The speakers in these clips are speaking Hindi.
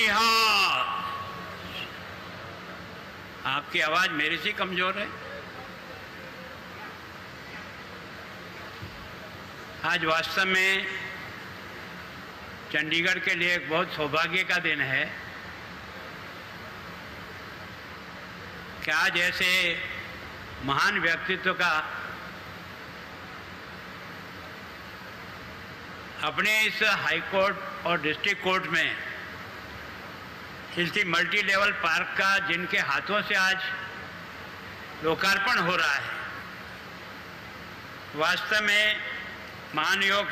हाँ, आपकी आवाज मेरे से कमजोर है। आज वास्तव में चंडीगढ़ के लिए एक बहुत सौभाग्य का दिन है कि आज ऐसे महान व्यक्तित्व का अपने इस हाई कोर्ट और डिस्ट्रिक्ट कोर्ट में इसी मल्टी लेवल पार्क का जिनके हाथों से आज लोकार्पण हो रहा है, वास्तव में महानयोग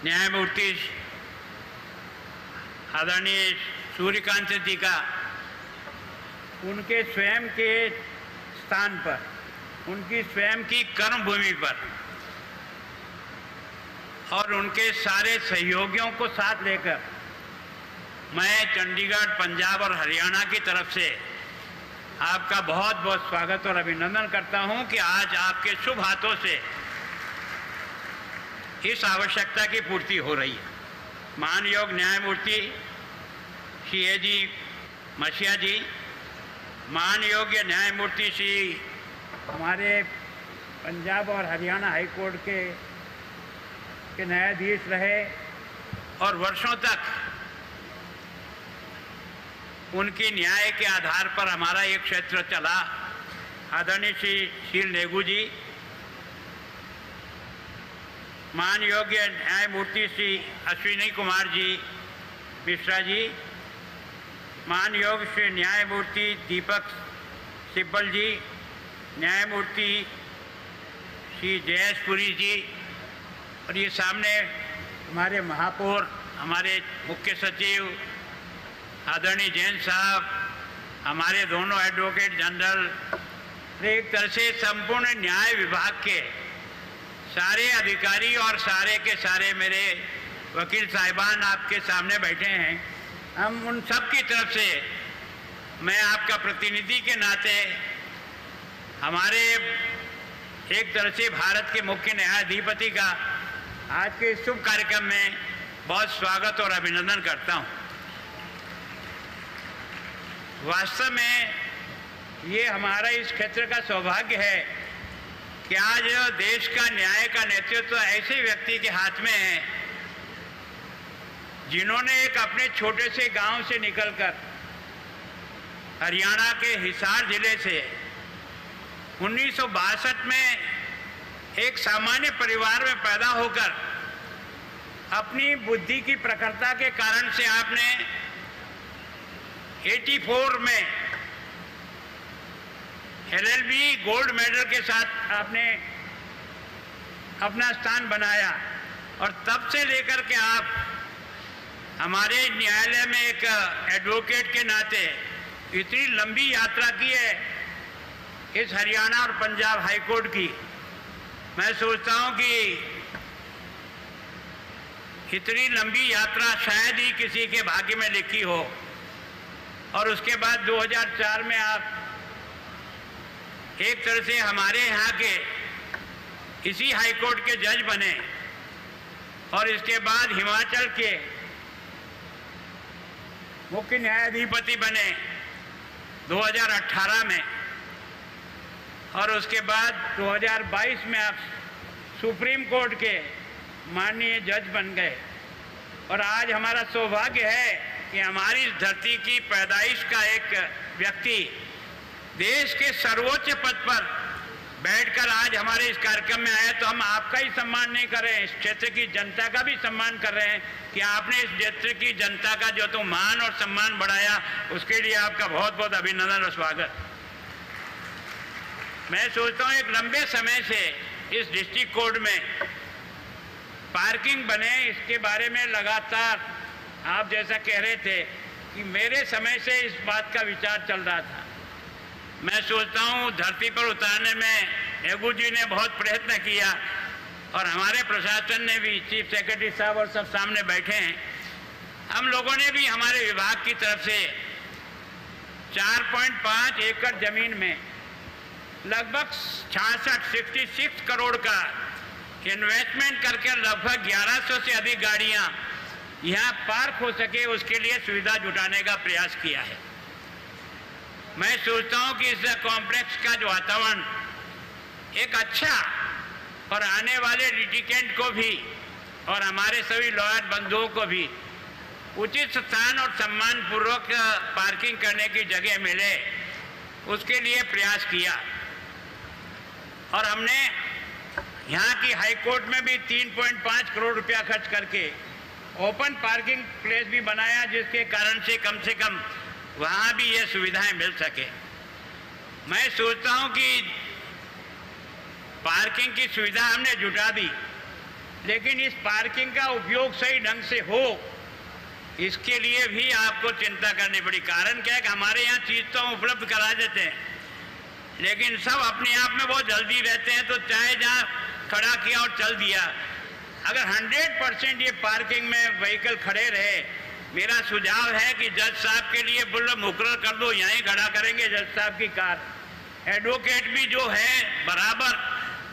न्यायमूर्ति आदरणीय सूर्यकांत जी का उनके स्वयं के स्थान पर, उनकी स्वयं की कर्मभूमि पर और उनके सारे सहयोगियों को साथ लेकर मैं चंडीगढ़, पंजाब और हरियाणा की तरफ से आपका बहुत बहुत स्वागत और अभिनंदन करता हूं कि आज आपके शुभ हाथों से इस आवश्यकता की पूर्ति हो रही है। मानयोग न्यायमूर्ति श्री ए.जी. मसीहा जी, मानयोग्य न्यायमूर्ति श्री हमारे पंजाब और हरियाणा हाई कोर्ट के न्यायाधीश रहे और वर्षों तक उनकी न्याय के आधार पर हमारा एक क्षेत्र चला, आदरणीय श्री शील नेगू जी, मानयोग्य न्यायमूर्ति श्री अश्विनी कुमार जी मिश्रा जी, मानयोग श्री न्यायमूर्ति दीपक सिब्बल जी, न्यायमूर्ति श्री जयेशपुरी जी, और ये सामने हमारे महापौर, हमारे मुख्य सचिव आदरणीय जैन साहब, हमारे दोनों एडवोकेट जनरल, एक तरह से संपूर्ण न्याय विभाग के सारे अधिकारी और सारे के सारे मेरे वकील साहिबान आपके सामने बैठे हैं। हम उन सब की तरफ से मैं आपका प्रतिनिधि के नाते हमारे एक तरह से भारत के मुख्य न्यायाधिपति का आज के इस शुभ कार्यक्रम में बहुत स्वागत और अभिनंदन करता हूं। वास्तव में ये हमारा इस क्षेत्र का सौभाग्य है कि आज देश का न्याय का नेतृत्व ऐसे व्यक्ति के हाथ में है जिन्होंने एक अपने छोटे से गांव से निकलकर हरियाणा के हिसार जिले से 1962 में एक सामान्य परिवार में पैदा होकर अपनी बुद्धि की प्रखरता के कारण से आपने 84 में एलएलबी गोल्ड मेडल के साथ आपने अपना स्थान बनाया और तब से लेकर के आप हमारे न्यायालय में एक एडवोकेट के नाते इतनी लंबी यात्रा की है इस हरियाणा और पंजाब हाई कोर्ट की। मैं सोचता हूं कि इतनी लंबी यात्रा शायद ही किसी के भाग्य में लिखी हो। और उसके बाद 2004 में आप एक तरह से हमारे यहाँ के इसी हाई कोर्ट के जज बने और इसके बाद हिमाचल के मुख्य न्यायाधिपति बने 2018 में, और उसके बाद 2022 में आप सुप्रीम कोर्ट के माननीय जज बन गए। और आज हमारा सौभाग्य है कि हमारी इस धरती की पैदाइश का एक व्यक्ति देश के सर्वोच्च पद पर बैठकर आज हमारे इस कार्यक्रम में आया, तो हम आपका ही सम्मान नहीं कर रहे हैं, इस क्षेत्र की जनता का भी सम्मान कर रहे हैं कि आपने इस क्षेत्र की जनता का जो तो मान और सम्मान बढ़ाया, उसके लिए आपका बहुत बहुत अभिनंदन और स्वागत। मैं सोचता हूँ एक लंबे समय से इस डिस्ट्रिक्ट कोर्ट में पार्किंग बने, इसके बारे में लगातार आप जैसा कह रहे थे कि मेरे समय से इस बात का विचार चल रहा था। मैं सोचता हूँ धरती पर उतारने में नेगू जी ने बहुत प्रयत्न किया और हमारे प्रशासन ने भी, चीफ सेक्रेटरी साहब और सब सामने बैठे हैं, हम लोगों ने भी हमारे विभाग की तरफ से 4.5 एकड़ जमीन में लगभग 66 करोड़ का इन्वेस्टमेंट करके लगभग 1100 से अधिक गाड़ियां यहाँ पार्क हो सके उसके लिए सुविधा जुटाने का प्रयास किया है। मैं सोचता हूँ कि इस कॉम्प्लेक्स का जो वातावरण एक अच्छा और आने वाले लिटिगेंट को भी और हमारे सभी लॉयर बंधुओं को भी उचित स्थान और सम्मानपूर्वक पार्किंग करने की जगह मिले, उसके लिए प्रयास किया। और हमने यहाँ की हाई कोर्ट में भी 3.5 करोड़ रुपया खर्च करके ओपन पार्किंग प्लेस भी बनाया, जिसके कारण से कम वहाँ भी ये सुविधाएं मिल सके। मैं सोचता हूँ कि पार्किंग की सुविधा हमने जुटा दी, लेकिन इस पार्किंग का उपयोग सही ढंग से हो, इसके लिए भी आपको चिंता करनी पड़ी। कारण क्या है कि हमारे यहाँ चीज़ तो हम उपलब्ध करा देते हैं, लेकिन सब अपने आप में बहुत जल्दी रहते हैं, तो चाहे जहाँ खड़ा किया और चल दिया। अगर 100% ये पार्किंग में व्हीकल खड़े रहे, मेरा सुझाव है कि जज साहब के लिए बोलो मुकर्रर कर दो, यहीं खड़ा करेंगे जज साहब की कार। एडवोकेट भी जो है बराबर,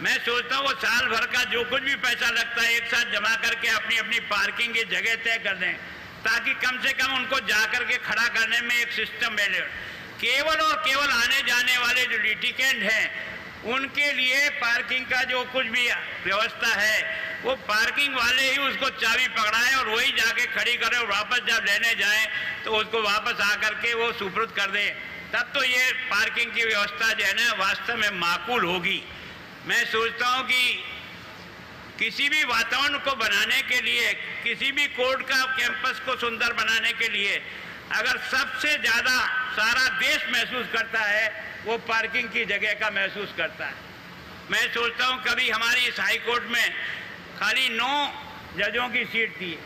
मैं सोचता हूँ वो साल भर का जो कुछ भी पैसा लगता है एक साथ जमा करके अपनी अपनी पार्किंग की जगह तय कर दें, ताकि कम से कम उनको जा करके खड़ा करने में एक सिस्टम मिले। केवल और केवल आने जाने वाले जो लिटिगेंट हैं उनके लिए पार्किंग का जो कुछ भी व्यवस्था है वो पार्किंग वाले ही उसको चाबी पकड़ाएं और वही जाके खड़ी करें, और वापस जब लेने जाएं तो उसको वापस आकर के वो सुपुर्द कर दें। तब तो ये पार्किंग की व्यवस्था जो है ना वास्तव में माकूल होगी। मैं सोचता हूँ कि किसी भी वातावरण को बनाने के लिए, किसी भी कोर्ट का कैंपस को सुंदर बनाने के लिए अगर सबसे ज़्यादा सारा देश महसूस करता है वो पार्किंग की जगह का महसूस करता है। मैं सोचता हूँ कभी हमारी इस हाई कोर्ट में खाली 9 जजों की सीट थी,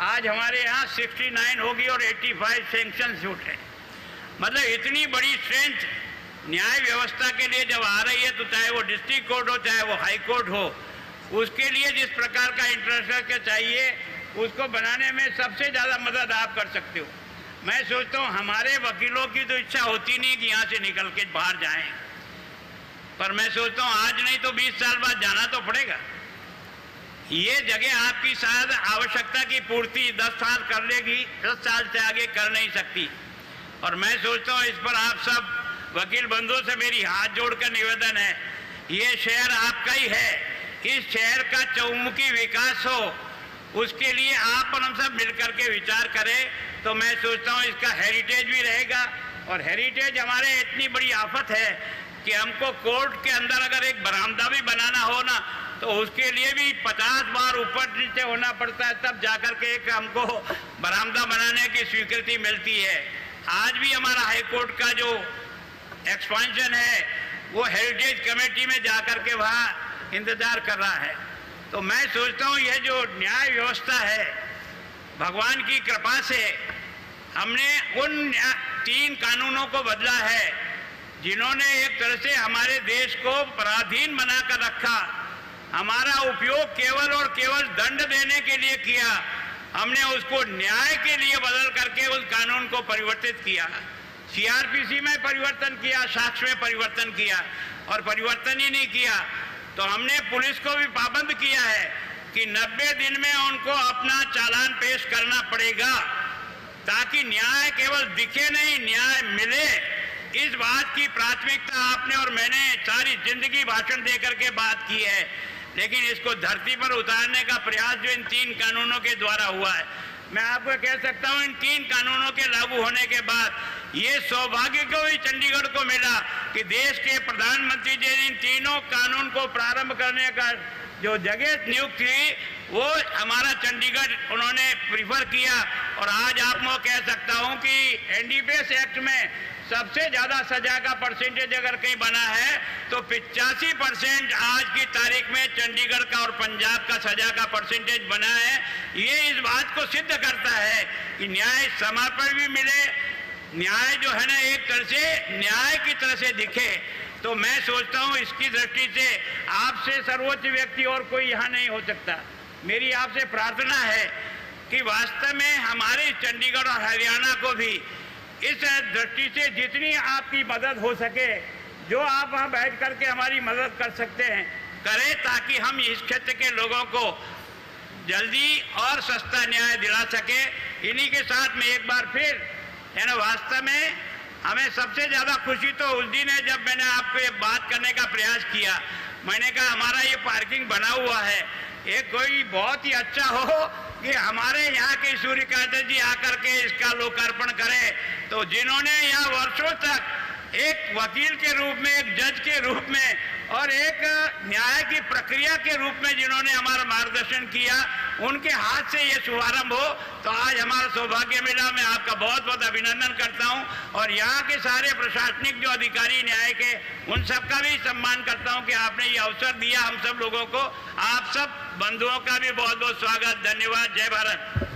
आज हमारे यहाँ 69 होगी और 85 सैंक्शन सूट है। मतलब इतनी बड़ी स्ट्रेंथ न्याय व्यवस्था के लिए जब आ रही है, तो चाहे वो डिस्ट्रिक्ट कोर्ट हो चाहे वो हाई कोर्ट हो, उसके लिए जिस प्रकार का इंफ्रास्ट्रक्चर चाहिए उसको बनाने में सबसे ज़्यादा मदद आप कर सकते हो। मैं सोचता हूँ हमारे वकीलों की तो इच्छा होती नहीं कि यहाँ से निकल के बाहर जाएं, पर मैं सोचता हूँ आज नहीं तो 20 साल बाद जाना तो पड़ेगा। ये जगह आपकी शायद आवश्यकता की पूर्ति 10 साल कर लेगी, 10 साल से आगे कर नहीं सकती। और मैं सोचता हूँ इस पर आप सब वकील बंधुओं से मेरी हाथ जोड़कर निवेदन है, ये शहर आपका ही है, इस शहर का चहुमुखी विकास हो उसके लिए आप और हम सब मिलकर के विचार करें, तो मैं सोचता हूँ इसका हेरिटेज भी रहेगा। और हेरिटेज हमारे इतनी बड़ी आफत है कि हमको कोर्ट के अंदर अगर एक बरामदा भी बनाना हो ना, तो उसके लिए भी 50 बार ऊपर नीचे होना पड़ता है, तब जाकर के एक हमको बरामदा बनाने की स्वीकृति मिलती है। आज भी हमारा हाई कोर्ट का जो एक्सपेंशन है वो हेरिटेज कमेटी में जाकर के वहाँ इंतजार कर रहा है। तो मैं सोचता हूँ यह जो न्याय व्यवस्था है, भगवान की कृपा से हमने उन 3 कानूनों को बदला है जिन्होंने एक तरह से हमारे देश को पराधीन बनाकर रखा। हमारा उपयोग केवल और केवल दंड देने के लिए किया, हमने उसको न्याय के लिए बदल करके उस कानून को परिवर्तित किया। सीआरपीसी में परिवर्तन किया, साक्ष्य में परिवर्तन किया, और परिवर्तन ही नहीं किया तो हमने पुलिस को भी पाबंद किया है कि 90 दिन में उनको अपना चालान पेश करना पड़ेगा, ताकि न्याय केवल दिखे नहीं, न्याय मिले। इस बात की प्राथमिकता आपने और मैंने सारी जिंदगी भाषण दे करके बात की है, लेकिन इसको धरती पर उतारने का प्रयास जो इन 3 कानूनों के द्वारा हुआ है, मैं आपको कह सकता हूं इन 3 कानूनों के लागू होने के बाद ये सौभाग्य को भी चंडीगढ़ को मिला कि देश के प्रधानमंत्री जी इन तीनों कानून को प्रारंभ करने का जो जगह नियुक्त थी वो हमारा चंडीगढ़ उन्होंने प्रीफर किया। और आज आपको कह सकता हूं कि एनडीपीएस एक्ट में सबसे ज्यादा सजा का परसेंटेज अगर कहीं बना है तो 85% आज की तारीख में चंडीगढ़ का और पंजाब का सजा का परसेंटेज बना है। ये इस बात को सिद्ध करता है कि न्याय समय पर भी मिले, न्याय जो है ना एक तरह से न्याय की तरह से दिखे। तो मैं सोचता हूँ इसकी दृष्टि से आपसे सर्वोच्च व्यक्ति और कोई यहाँ नहीं हो सकता। मेरी आपसे प्रार्थना है कि वास्तव में हमारे चंडीगढ़ और हरियाणा को भी इस दृष्टि से जितनी आपकी मदद हो सके, जो आप वहाँ बैठ करके हमारी मदद कर सकते हैं करें, ताकि हम इस क्षेत्र के लोगों को जल्दी और सस्ता न्याय दिला सके। इन्हीं के साथ में एक बार फिर है ना, वास्तव में हमें सबसे ज़्यादा खुशी तो उस दिन है जब मैंने आपको ये बात करने का प्रयास किया। मैंने कहा हमारा ये पार्किंग बना हुआ है, ये कोई बहुत ही अच्छा हो कि हमारे यहाँ के सूर्यकांत जी आकर के इसका लोकार्पण करें। तो जिन्होंने यहाँ वर्षों तक एक वकील के रूप में, एक जज के रूप में और एक न्याय की प्रक्रिया के रूप में जिन्होंने हमारा मार्गदर्शन किया, उनके हाथ से ये शुभारंभ हो तो आज हमारा सौभाग्य मिला। मैं आपका बहुत बहुत अभिनंदन करता हूं और यहाँ के सारे प्रशासनिक जो अधिकारी न्याय के, उन सब का भी सम्मान करता हूं कि आपने ये अवसर दिया हम सब लोगों को। आप सब बंधुओं का भी बहुत बहुत स्वागत, धन्यवाद। जय भारत।